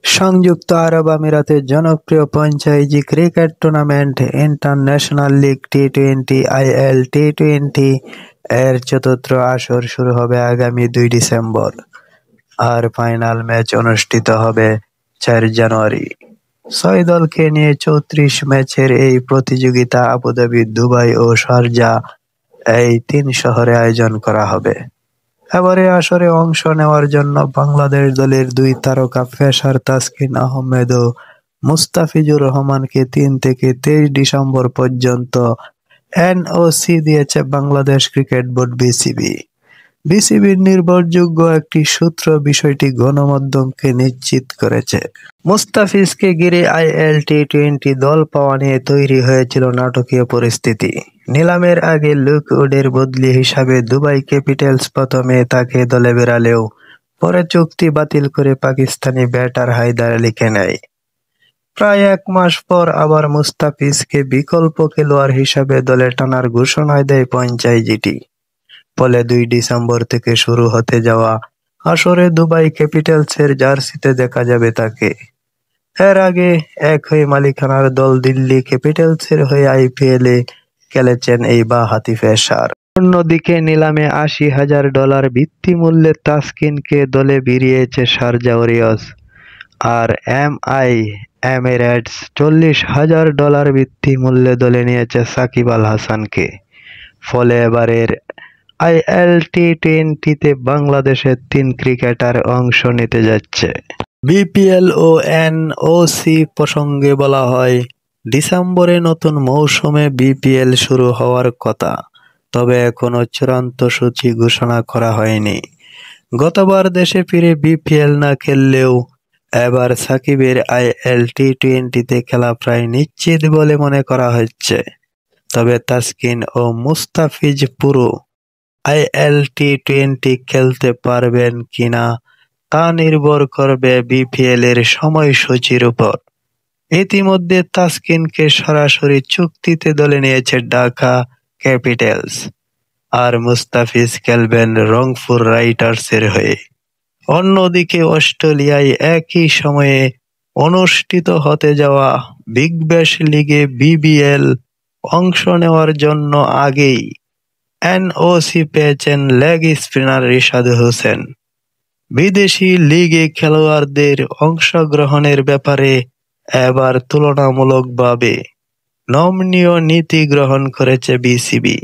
সংযুক্ত আরব আমিরাতের জনপ্রিয় franchise cricket tournament international league T twenty (আইএল টি-20) এর চতুর্থ আসর শুরু হবে আগামী 2 ডিসেম্বর, আর ফাইনাল ম্যাচ অনুষ্ঠিত হবে 4 জানুয়ারি। 6 দলকে নিয়ে 34 ম্যাচের এই প্রতিযোগিতা আবুধাবি, দুবাই ও শারজাহ এই 3 শহরে আয়োজন করা হবে। এবারের আসরে অংশ নেওয়ার জন্য বাংলাদেশ দলের 2 তারকা পেসার তাসকিন আহমেদ ও মুস্তাফিজুর রহমানকে 3 থেকে 23 ডিসেম্বর পর্যন্ত এনওসি দিয়েছে বাংলাদেশ ক্রিকেট বোর্ড (বিসিবি). বিসিবির নির্ভরযোগ্য একটি সূত্র বিষয়টি গণমাধ্যমকে নিশ্চিত করেছে। মুস্তাফিজকে ঘিরে আইএল টি-20 দল পাওয়া নিয়ে তৈরি হয়েছিল নাটকীয় পরিস্থিতি। নিলামের আগে লুক উডের বদলি হিসাবে দুবাই ক্যাপিটালস প্রথমে তাকে দলে বেড়ালেও পরে চুক্তি বাতিল করে পাকিস্তানি ব্যাটার হায়দার আলীকে নেয়। প্রায় 1 মাস পর আবার মুস্তাফিজকে বিকল্প খেলোয়াড় হিসাবে দলে টানার ঘোষণা দেয় ফ্র্যাঞ্চাইজিটি। ফলে 2 ডিসেম্বর থেকে শুরু হতে যাওয়া আসরে দুবাই ক্যাপিটালসের জার্সিতে দেখা যাবে তাকে। এর আগে একই মালিকানার দল দিল্লি ক্যাপিটালসের হয়ে আইপিএলে খেলেছেন এই বাঁহাতি পেসার। অন্যদিকে নিলামে $80,000 ভিত্তিমূল্যে তাসকিনকে দলে ভিড়িয়েছে শারজাহ ওয়ারিয়র্স, আর এমআই এমিরেটস $40,000 ভিত্তিমূল্যে দলে নিয়েছে সাকিব আল হাসানকে। ফলে এবারের আইএল টি-20তে বাংলাদেশের 3 ক্রিকেটার অংশ নিতে যাচ্ছে। বিপিএল ও এনওসি প্রসঙ্গে বলা হয়, ডিসেম্বরে নতুন মৌসুমে বিপিএল শুরু হওয়ার কথা, তবে এখনো চূড়ান্ত সূচি ঘোষণা করা হয়নি। গতবার দেশে ফিরে বিপিএল না খেললেও এবার সাকিবের আইএল টি-20তে খেলা প্রায় নিশ্চিত বলে মনে করা হচ্ছে। তবে তাসকিন ও মুস্তাফিজ পুরো আইএল টি-20 খেলতে পারবেন কিনা তা নির্ভর করবে বিপিএল এর সময়সূচির উপর। ইতিমধ্যে তাসকিনকে সরাসরি চুক্তিতে দলে নিয়েছে ঢাকা ক্যাপিটালস, আর মুস্তাফিজ খেলবেন রংপুর রাইডার্সের হয়ে। অন্যদিকে অস্ট্রেলিয়ায় একই সময়ে অনুষ্ঠিত হতে যাওয়া বিগ ব্যাশ লিগে বিবিএল অংশ নেওয়ার জন্য আগেই এনওসি পেয়েছেন লেগ স্পিনার রিশাদ হোসেন। বিদেশি লিগে খেলোয়াড়দের অংশগ্রহণের ব্যাপারে এবার তুলনামূলকভাবে নমনীয় নীতি গ্রহণ করেছে বিসিবি।